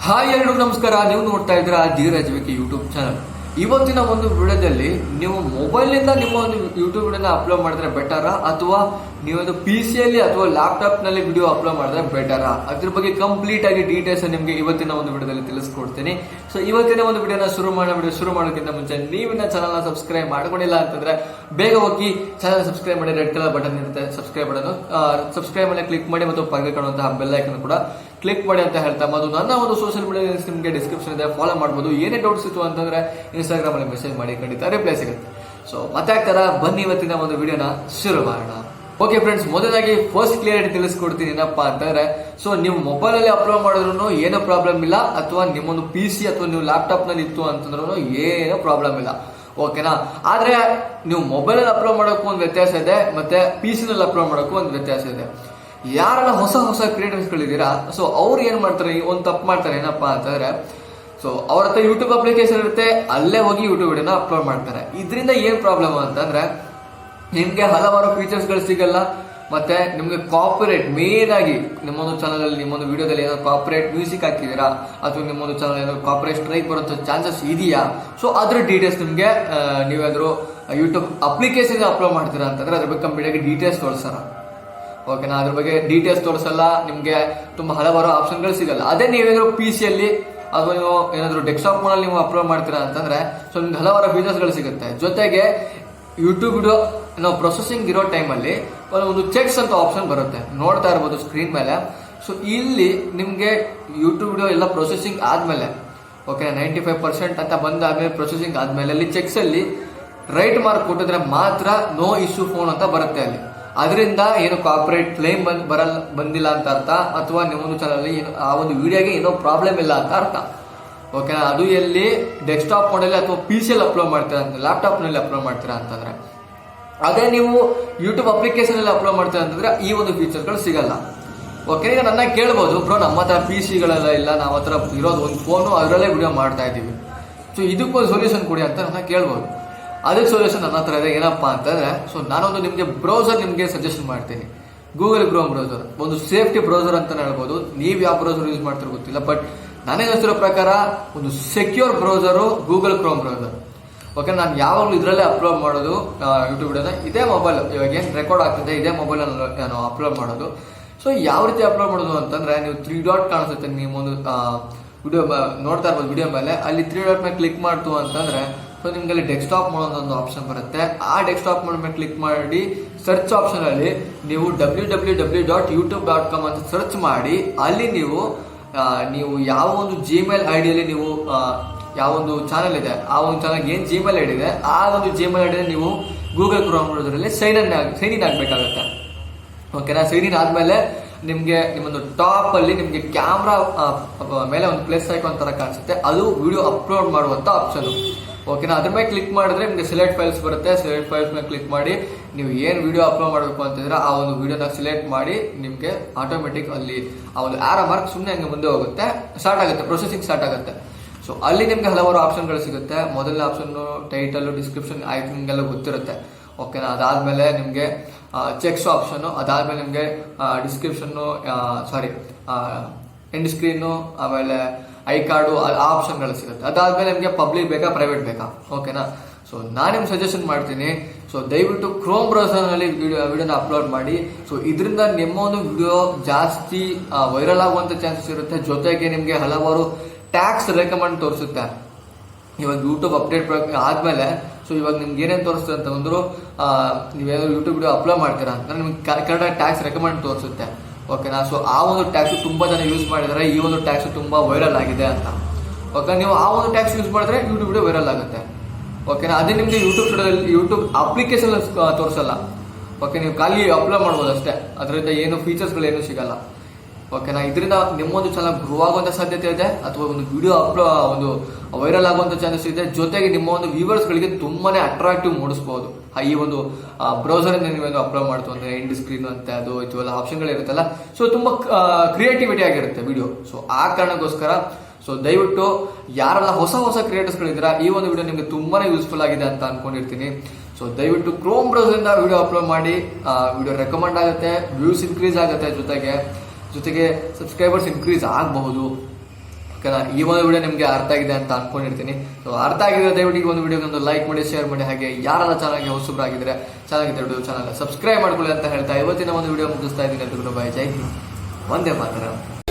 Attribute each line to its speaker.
Speaker 1: Hi ಎಲ್ರಿಗೂ ನಮಸ್ಕಾರ. ನೀವು ನೋಡ್ತಾ ಇದ್ದೀರಾ ಧೀರಜ್ ವಿಕ್ಕಿ ಯೂಟ್ಯೂಬ್ ಚಾನಲ್. ಇವತ್ತಿನ ಒಂದು ವಿಡಿಯೋದಲ್ಲಿ ನೀವು ಮೊಬೈಲ್ ನಿಂದ ನಿಮ್ಮ ಒಂದು ಯೂಟ್ಯೂಬ್ ವಿಡಿಯೋನ ಅಪ್ಲೋಡ್ ಮಾಡಿದ್ರೆ ಬೆಟರಾ ಅಥವಾ ನೀವೊಂದು PC ಅಥವಾ ಲ್ಯಾಪ್ಟಾಪ್ ನಲ್ಲಿ ವಿಡಿಯೋ ಅಪ್ಲೋಡ್ ಮಾಡಿದ್ರೆ ಬೆಟರಾ, ಅದ್ರ ಬಗ್ಗೆ ಕಂಪ್ಲೀಟ್ ಆಗಿ ಡೀಟೇಲ್ಸ್ ನಿಮಗೆ ಇವತ್ತಿನ ಒಂದು ವಿಡಿಯೋದಲ್ಲಿ ತಿಳಿಸ್ಕೊಡ್ತೀನಿ. ಸೊ ಇವತ್ತಿನ ಒಂದು ವಿಡಿಯೋನ ಶುರು ಮಾಡೋಕ್ಕಿಂತ ಮುಂಚೆ ನೀವಿನ ಚಾನಲ್ ನ ಸಬ್ಸ್ಕ್ರೈಬ್ ಮಾಡ್ಕೊಂಡಿಲ್ಲ ಅಂತಂದ್ರೆ ಬೇಗ ಹೋಗಿ ಚಾನಲ್ ಸಬ್ಸ್ಕ್ರೈಬ್ ಮಾಡಿ. ರೆಡ್ ಕಲರ್ ಬಟನ್ ಇರುತ್ತೆ, ಸಬ್ಸ್ಕ್ರೈಬ್ ಮೇಲೆ ಕ್ಲಿಕ್ ಮಾಡಿ ಮತ್ತು ಪಕ್ಕದಲ್ಲಿ ಕಾಣುವಂತಹ ಬೆಲ್ ಐಕನ್ ಕೂಡ ಕ್ಲಿಕ್ ಮಾಡಿ ಅಂತ ಹೇಳ್ತಾ ಮತ್ತು ನನ್ನ ಒಂದು ಸೋಷಿಯಲ್ ಮೀಡಿಯಾ ನಿಮಗೆ ಡಿಸ್ಕ್ರಿಪ್ಷನ್ ಇದೆ, ಫಾಲೋ ಮಾಡಬಹುದು. ಏನೇ ಡೌಟ್ಸ್ ಇತ್ತು ಅಂತಂದ್ರೆ Instagram ಅಲ್ಲಿ ಮೆಸೇಜ್ ಮಾಡಿ, ಖಂಡಿತ ರಿಪ್ಲೈ ಸಿಗುತ್ತೆ. ಸೊ ಮತ್ತೆ ಆಗ್ತಾರ, ಬನ್ನಿ ಇವತ್ತಿನ ಒಂದು ವಿಡಿಯೋನ ಶುರು ಮಾಡೋಣ. ಓಕೆ ಫ್ರೆಂಡ್ಸ್, ಮೊದಲಾಗಿ ಫಸ್ಟ್ ಕ್ಲಿಯರಿಟಿ ತಿಳಿಸ್ಕೊಡ್ತೀನಿ. ಏನಪ್ಪಾ ಅಂತಂದ್ರೆ, ಸೊ ನೀವು ಮೊಬೈಲ್ ಅಲ್ಲಿ ಅಪ್ಲೋಡ್ ಮಾಡಿದ್ರು ಏನೋ ಪ್ರಾಬ್ಲಮ್ ಇಲ್ಲ, ಅಥವಾ ನಿಮ್ಮೊಂದು PC ಅಥವಾ ನೀವು ಲ್ಯಾಪ್ಟಾಪ್ ನಲ್ಲಿ ಇತ್ತು ಅಂತಂದ್ರೂ ಏನೋ ಪ್ರಾಬ್ಲಮ್ ಇಲ್ಲ, ಓಕೆನಾ. ಆದ್ರೆ ನೀವು ಮೊಬೈಲ್ ಅಲ್ಲಿ ಅಪ್ಲೋಡ್ ಮಾಡೋಕ್ಕೂ ಒಂದು ವ್ಯತ್ಯಾಸ ಇದೆ, ಮತ್ತೆ PC ನಲ್ಲಿ ಅಪ್ಲೋಡ್ ಮಾಡೋಕ್ಕೂ ಒಂದು ವ್ಯತ್ಯಾಸ ಇದೆ. ಯಾರೆಲ್ಲ ಹೊಸ ಕ್ರಿಯೇಟರ್ಸ್ ಗಳಿದ್ದೀರಾ, ಸೊ ಅವ್ರು ಏನ್ ಮಾಡ್ತಾರೆ, ಒಂದು ತಪ್ಪು ಮಾಡ್ತಾರೆ. ಏನಪ್ಪಾ ಅಂತಂದ್ರೆ, ಸೊ ಅವ್ರ ಹತ್ರ ಯೂಟ್ಯೂಬ್ ಅಪ್ಲಿಕೇಶನ್ ಇರುತ್ತೆ, ಅಲ್ಲೇ ಹೋಗಿ ಯೂಟ್ಯೂಬ್ ವಿಡಿಯೋನ ಅಪ್ಲೋಡ್ ಮಾಡ್ತಾರೆ. ಇದರಿಂದ ಏನ್ ಪ್ರಾಬ್ಲಮ್ ಅಂತಂದ್ರೆ, ನಿಮ್ಗೆ ಹಲವಾರು ಫೀಚರ್ಸ್ ಗಳು ಸಿಗಲ್ಲ, ಮತ್ತೆ ನಿಮ್ಗೆ ಕಾಪಿರೈಟ್, ಮೇನ್ ಆಗಿ ನಿಮ್ಮೊಂದು ಚಾನಲ್ ಅಲ್ಲಿ ನಿಮ್ಮೊಂದು ವಿಡಿಯೋದಲ್ಲಿ ಏನೋ ಕಾಪಿರೈಟ್ ಮ್ಯೂಸಿಕ್ ಹಾಕಿದೀರಾ ಅಥವಾ ನಿಮ್ಮೊಂದು ಚಾನಲ್ ಏನೋ ಕಾಪಿರೈಟ್ ಸ್ಟ್ರೈಕ್ ಬರುವಂತ ಚಾನ್ಸಸ್ ಇದೆಯಾ, ಸೊ ಅದ್ರ ಡೀಟೇಲ್ಸ್ ನಿಮ್ಗೆ ನೀವೇನಾದ್ರು ಯೂಟ್ಯೂಬ್ ಅಪ್ಲಿಕೇಶನ್ ಅಪ್ಲೋಡ್ ಮಾಡ್ತೀರಾ ಅಂತಂದ್ರೆ ಅದ್ರ ಬಗ್ಗೆ ಕಂಪ್ಲೀಟ್ ಆಗಿ ಡೀಟೇಲ್ಸ್ ತೋರಿಸ್ತಾರ, ಓಕೆನಾ. ಅದ್ರ ಬಗ್ಗೆ ಡೀಟೇಲ್ಸ್ ತೋರಿಸಲ್ಲ, ನಿಮ್ಗೆ ತುಂಬಾ ಹಲವಾರು ಆಪ್ಷನ್ಗಳು ಸಿಗಲ್ಲ. ಅದೇ ನೀವೇನಾದ್ರು PC ಅಥವಾ ನೀವು ಏನಾದ್ರು ಡೆಸ್ಕ್ಟಾಪ್ ಮೋಡಲ್ಲಿ ನೀವು ಅಪ್ಲೋಡ್ ಮಾಡ್ತೀರಾ ಅಂತಂದ್ರೆ ಸೊ ನಿಮ್ಗೆ ಹಲವಾರು ಫೀಚರ್ಸ್ ಗಳು ಸಿಗುತ್ತೆ. ಜೊತೆಗೆ ಯೂಟ್ಯೂಬ್ ವಿಡಿಯೋ ನಾವು ಪ್ರೊಸೆಸಿಂಗ್ ಇರೋ ಟೈಮಲ್ಲಿ ಒಂದು ಚೆಕ್ಸ್ ಅಂತ ಆಪ್ಷನ್ ಬರುತ್ತೆ, ನೋಡ್ತಾ ಇರ್ಬೋದು ಸ್ಕ್ರೀನ್ ಮೇಲೆ. ಸೊ ಇಲ್ಲಿ ನಿಮ್ಗೆ ಯೂಟ್ಯೂಬ್ ವಿಡಿಯೋ ಎಲ್ಲ ಪ್ರೊಸೆಸಿಂಗ್ ಆದ್ಮೇಲೆ, ಓಕೆ, 95% ಅಂತ ಬಂದಾದ್ಮೇಲೆ ಪ್ರೊಸೆಸಿಂಗ್ ಆದ್ಮೇಲೆ ಅಲ್ಲಿ ಚೆಕ್ಸ್ ಅಲ್ಲಿ ರೈಟ್ ಮಾರ್ಕ್ ಕೊಟ್ಟಿದ್ರೆ ಮಾತ್ರ ನೋ ಇಶ್ಯೂ ಫೋನ್ ಅಂತ ಬರುತ್ತೆ ಅಲ್ಲಿ. ಅದರಿಂದ ಏನು ಕಾಪರೇಟ್ ಕ್ಲೈಮ್ ಬಂದಿಲ್ಲ ಅಂತ ಅರ್ಥ, ಅಥವಾ ನಿಮ್ಮೊಂದು ಚಾನಲ್ ಆ ಒಂದು ವಿಡಿಯೋಗೆ ಏನೋ ಪ್ರಾಬ್ಲಮ್ ಇಲ್ಲ ಅಂತ ಅರ್ಥ, ಓಕೆನಾ. ಅದು ಎಲ್ಲಿ ಡೆಸ್ಕ್ಟಾಪ್ ಮಾಡಲ್ಲಿ ಅಥವಾ PC ಅಪ್ಲೋಡ್ ಮಾಡ್ತೀರಾ ಅಂತ, ಲ್ಯಾಪ್ಟಾಪ್ ನಲ್ಲಿ ಅಪ್ಲೋಡ್ ಮಾಡ್ತೀರಾ ಅಂತಂದ್ರೆ. ಅದೇ ನೀವು ಯೂಟ್ಯೂಬ್ ಅಪ್ಲಿಕೇಶನ್ ಅಲ್ಲಿ ಅಪ್ಲೋಡ್ ಮಾಡ್ತೀರಾ ಅಂತಂದ್ರೆ ಈ ಒಂದು ಫೀಚರ್ ಗಳು ಸಿಗಲ್ಲ, ಓಕೆ. ಈಗ ನನ್ನ ಕೇಳ್ಬೋದು, ಬ್ರೋ ನಮ್ಮ ಹತ್ರ PC ಗಳೆಲ್ಲ ಇಲ್ಲ, ನಾವು ಹತ್ರ ಇರೋದು ಒಂದು ಫೋನು, ಅದರಲ್ಲೇ ವಿಡಿಯೋ ಮಾಡ್ತಾ ಇದೀವಿ, ಸೊ ಇದಕ್ಕೊಂದು ಸೊಲ್ಯೂಷನ್ ಕೊಡಿ ಅಂತ ನನ್ನ ಕೇಳ್ಬೋದು. ಅದಕ್ಕೆ ಸೊಲ್ಯೂಷನ್ ನನ್ನ ಹತ್ರ ಇದೆ. ಏನಪ್ಪಾ ಅಂತಂದ್ರೆ, ಸೊ ನಾನೊಂದು ನಿಮ್ಗೆ ಬ್ರೌಸರ್ ನಿಮ್ಗೆ ಸಜೆಷನ್ ಮಾಡ್ತೀನಿ. ಗೂಗಲ್ ಕ್ರೋಮ್ ಬ್ರೌಸರ್ ಒಂದು ಸೇಫ್ಟಿ ಬ್ರೌಸರ್ ಅಂತ ಹೇಳ್ಬೋದು. ನೀವು ಯಾವ ಬ್ರೌಸರ್ ಯೂಸ್ ಮಾಡ್ತಿರೋ ಗೊತ್ತಿಲ್ಲ, ಬಟ್ ನನಗೆ ಅನಿಸಿರೋ ಪ್ರಕಾರ ಒಂದು secure browser Google Chrome browser, okay. ನಾನು ಯಾವಾಗಲೂ ಇದರಲ್ಲೇ ಅಪ್ಲೋಡ್ ಮಾಡೋದು ಯೂಟ್ಯೂಬ್ ವಿಡಿಯೋನ. ಇದೇ ಮೊಬೈಲ್ ಇವಾಗ ಏನು ರೆಕಾರ್ಡ್ ಆಗ್ತಿದೆ, ಇದೇ ಮೊಬೈಲ್ ನಾನು ಅಪ್ಲೋಡ್ ಮಾಡೋದು. ಸೊ ಯಾವ ರೀತಿ ಅಪ್ಲೋಡ್ ಮಾಡೋದು ಅಂತಂದ್ರೆ, ನೀವು 3 ಡಾಟ್ ಕಾಣಿಸುತ್ತೆ ನಿಮ್ಮೊಂದು ವಿಡಿಯೋ ನೋಡ್ತಾ ಇರ್ಬೋದು. ವಿಡಿಯೋ ಮೇಲೆ ಅಲ್ಲಿ 3 ಡಾಟ್ ಮೇಲೆ ಕ್ಲಿಕ್ ಮಾಡ್ತು ಅಂತಂದ್ರೆ ಸೊ ನಿಮ್ಗೆ ಅಲ್ಲಿ ಡೆಸ್ಕ್ಟಾಪ್ ಮೋಡ್ ಒಂದು ಆಪ್ಷನ್ ಬರುತ್ತೆ. ಆ ಡೆಸ್ಕ್ಟಾಪ್ ಮೋಡ್ ಮೇಲೆ ಕ್ಲಿಕ್ ಮಾಡಿ ಸರ್ಚ್ ಆಪ್ಷನ್ ಅಲ್ಲಿ ನೀವು www.youtube.com ಅಂತ ಸರ್ಚ್ ಮಾಡಿ, ಅಲ್ಲಿ ನೀವು ಯಾವ ಒಂದು ಜಿಮೇಲ್ ಐಡಿಯಲ್ಲಿ ನೀವು ಯಾವ ಒಂದು ಚಾನಲ್ ಇದೆ, ಆ ಒಂದು ಚಾನಲ್ ಏನ್ ಜಿಮೇಲ್ ಐಡಿ ಇದೆ, ಆ ಒಂದು ಜಿಮೇಲ್ ಐಡಿ ನೀವು Google Chrome browser sign in ಆಗ್ಬೇಕಾಗತ್ತೆ, ಓಕೆನಾ. ಸೈನ್ ಇನ್ ಆದ್ಮೇಲೆ ನಿಮ್ಗೆ ನಿಮ್ಮೊಂದು ಟಾಪ್ ಅಲ್ಲಿ ನಿಮ್ಗೆ ಕ್ಯಾಮ್ರಾ ಮೇಲೆ ಒಂದು ಪ್ಲಸ್ ಐಕಾನ್ ತರ ಕಾಣಿಸುತ್ತೆ, ಅದು ವಿಡಿಯೋ ಅಪ್ಲೋಡ್ ಮಾಡುವಂತ ಆಪ್ಷನ್, ಓಕೆನಾ. ಅದ್ರ ಮೇಲೆ ಕ್ಲಿಕ್ ಮಾಡಿದ್ರೆ ನಿಮ್ಗೆ ಸೆಲೆಕ್ಟ್ ಫೈಲ್ಸ್ ಬರುತ್ತೆ. ಸೆಲೆಕ್ಟ್ ಫೈಲ್ಸ್ ಮೇಲೆ ಕ್ಲಿಕ್ ಮಾಡಿ ನೀವು ಏನ್ ವಿಡಿಯೋ ಅಪ್ಲೋಡ್ ಮಾಡಬೇಕು ಅಂತಿದ್ರೆ ಆ ಒಂದು ವಿಡಿಯೋನ ಸೆಲೆಕ್ಟ್ ಮಾಡಿ ನಿಮ್ಗೆ ಆಟೋಮೆಟಿಕ್ ಅಲ್ಲಿ ಆ ಒಂದು ಆರೋ ಮಾರ್ಕ್ ಸುಮ್ಮನೆ ಹಂಗೆ ಮುಂದೆ ಹೋಗುತ್ತೆ, ಸ್ಟಾರ್ಟ್ ಆಗುತ್ತೆ, ಪ್ರೊಸೆಸಿಂಗ್ ಸ್ಟಾರ್ಟ್ ಆಗುತ್ತೆ. ಸೊ ಅಲ್ಲಿ ನಿಮ್ಗೆ ಹಲವಾರು ಆಪ್ಷನ್ಗಳು ಸಿಗುತ್ತೆ. ಮೊದಲನೇ ಆಪ್ಷನ್ ಟೈಟಲ್, ಡಿಸ್ಕ್ರಿಪ್ಷನ್ ಆಯ್ತು, ನಿಮ್ಗೆಲ್ಲ ಗೊತ್ತಿರುತ್ತೆ, ಓಕೆನಾ. ಅದಾದ್ಮೇಲೆ ನಿಮ್ಗೆ ಚೆಕ್ಸ್ ಆಪ್ಷನ್, ಅದಾದ್ಮೇಲೆ ನಿಮ್ಗೆ ಡಿಸ್ಕ್ರಿಪ್ಷನ್ ಎಂಡ್ ಸ್ಕ್ರೀನು, ಆಮೇಲೆ ಐ ಕಾರ್ಡು, ಆ ಆಪ್ಷನ್ಗಳು ಸಿಗುತ್ತೆ. ಅದಾದ್ಮೇಲೆ ನಿಮ್ಗೆ ಪಬ್ಲಿಕ್ ಬೇಕಾ ಪ್ರೈವೇಟ್ ಬೇಕಾ, ಓಕೆನಾ. ಸೊ ನಾನು ನಿಮ್ಗೆ ಸಜೆಷನ್ ಮಾಡ್ತೀನಿ, ಸೊ ದಯವಿಟ್ಟು ಕ್ರೋಮ್ ಬ್ರೌಸರ್ ನಲ್ಲಿ ವಿಡಿಯೋನ ಅಪ್ಲೋಡ್ ಮಾಡಿ. ಸೊ ಇದರಿಂದ ನಿಮ್ಮ ಒಂದು ವಿಡಿಯೋ ಜಾಸ್ತಿ ವೈರಲ್ ಆಗುವಂತ ಚಾನ್ಸಸ್ ಇರುತ್ತೆ. ಜೊತೆಗೆ ನಿಮ್ಗೆ ಹಲವಾರು ಟ್ಯಾಕ್ಸ್ ರೆಕಮೆಂಡ್ ತೋರಿಸುತ್ತೆ. ಇವಾಗ ಯೂಟ್ಯೂಬ್ ಅಪ್ಡೇಟ್ ಆದ್ಮೇಲೆ ಸೊ ಇವಾಗ ನಿಮ್ಗೆ ಏನೇನು ತೋರಿಸ್ತದೆ ಅಂತಂದ್ರು, ನೀವೇನಾದ್ರು ಯೂಟ್ಯೂಬ್ ವಿಡಿಯೋ ಅಪ್ಲೋಡ್ ಮಾಡ್ತೀರಾ ಅಂತ ನಿಮ್ಗೆ ಕನ್ನಡ ಟ್ಯಾಕ್ಸ್ ರೆಕಮೆಂಡ್ ತೋರಿಸುತ್ತೆ, ಓಕೆನಾ. ಸೊ ಆ ಒಂದು ಟ್ಯಾಕ್ಸ್ ತುಂಬಾ ಜನ ಯೂಸ್ ಮಾಡಿದರೆ ಈ ಒಂದು ಟ್ಯಾಕ್ಸ್ ತುಂಬಾ ವೈರಲ್ ಆಗಿದೆ ಅಂತ, ಓಕೆ. ನೀವು ಆ ಒಂದು ಟ್ಯಾಕ್ಸ್ ಯೂಸ್ ಮಾಡಿದ್ರೆ ಯೂಟ್ಯೂಬ್ ವಿಡಿಯೋ ವೈರಲ್ ಆಗುತ್ತೆ, ಓಕೆನಾ. ಅದೇ ನಿಮ್ಗೆ ಯೂಟ್ಯೂಬ್ ಅಪ್ಲಿಕೇಶನ್ ತೋರಿಸಲ್ಲ, ಓಕೆ. ನೀವು ಖಾಲಿ ಅಪ್ಲೋಡ್ ಮಾಡ್ಬೋದು ಅಷ್ಟೇ, ಅದರಿಂದ ಏನು ಫೀಚರ್ಸ್ಗಳು ಏನು ಸಿಗಲ್ಲ, ಓಕೆನಾ. ಇದರಿಂದ ನಿಮ್ಮೊಂದು ಚಾನಲ್ ಗ್ರೋ ಆಗುವಂತ ಸಾಧ್ಯತೆ ಇದೆ, ಅಥವಾ ಒಂದು ವಿಡಿಯೋ ಒಂದು ವೈರಲ್ ಆಗುವಂತ ಚಾನ್ಸಸ್ ಇದೆ. ಜೊತೆಗೆ ನಿಮ್ಮ ಒಂದು ವ್ಯೂವರ್ಸ್ ಗಳಿಗೆ ತುಂಬಾನೇ ಅಟ್ರಾಕ್ಟಿವ್ ಮೂಡಿಸಬಹುದು ಈ ಒಂದು ಬ್ರೌಸರ್ ಇಂದ ನೀವೇನು ಅಪ್ಲೋಡ್ ಮಾಡ್ತು ಅಂದ್ರೆ ಎಂಡ್ ಸ್ಕ್ರೀನ್ ಅಂತ ಅದು ಇವೆಲ್ಲ ಆಪ್ಷನ್ಗಳು ಇರುತ್ತಲ್ಲ, ಸೊ ತುಂಬಾ ಕ್ರಿಯೇಟಿವಿಟಿ ಆಗಿರುತ್ತೆ ವಿಡಿಯೋ. ಸೊ ಆ ಕಾರಣಕ್ಕೋಸ್ಕರ ಸೊ ದಯವಿಟ್ಟು ಯಾರೆಲ್ಲ ಹೊಸ ಕ್ರಿಯೇಟರ್ಸ್ ಗಳಿದ್ದೀರಾ, ಈ ಒಂದು ವಿಡಿಯೋ ನಿಮ್ಗೆ ತುಂಬಾನೇ ಯೂಸ್ಫುಲ್ ಆಗಿದೆ ಅಂತ ಅನ್ಕೊಂಡಿರ್ತೀನಿ. ಸೊ ದಯವಿಟ್ಟು ಕ್ರೋಮ್ ಬ್ರೌಸರ್ ಇಂದ ವಿಡಿಯೋ ಅಪ್ಲೋಡ್ ಮಾಡಿ, ವಿಡಿಯೋ ರೆಕಮೆಂಡ್ ಆಗುತ್ತೆ, ವ್ಯೂಸ್ ಇನ್ಕ್ರೀಸ್ ಆಗುತ್ತೆ, ಜೊತೆಗೆ ಸಬ್ಸ್ಕ್ರೈಬರ್ಸ್ ಇನ್ಕ್ರೀಸ್ ಆಗಬಹುದು. ಈ ಒಂದು ವಿಡಿಯೋ ನಿಮಗೆ ಅರ್ಥ ಆಗಿದೆ ಅಂತ ಅನ್ಕೊಂಡಿರ್ತೀನಿ. ಸೊ ಅರ್ಥ ಆಗಿದೆ ದಯವಿಟ್ಟು ಈ ಒಂದು ವಿಡಿಯೋಗೆ ಒಂದು ಲೈಕ್ ಮಾಡಿ, ಶೇರ್ ಮಾಡಿ. ಹಾಗೆ ಯಾರೆಲ್ಲ ಚಾನಲ್ಗೆ ಹೊಸಬ್ರಾಗಿದ್ರೆ ಚಾನಲ್ ಸಬ್ಸ್ಕ್ರೈಬ್ ಮಾಡ್ಕೊಳ್ಳಿ ಅಂತ ಹೇಳ್ತಾ ಇವತ್ತಿನ ಒಂದು ವಿಡಿಯೋ ಮುಗಿಸ್ತಾ ಇದ್ದೀನಿ. ಎಲ್ರಿಗೂ ಬಾಯ್, ಜೈ ಹಿಂದ್, ವಂದೇ ಮಾತರಂ.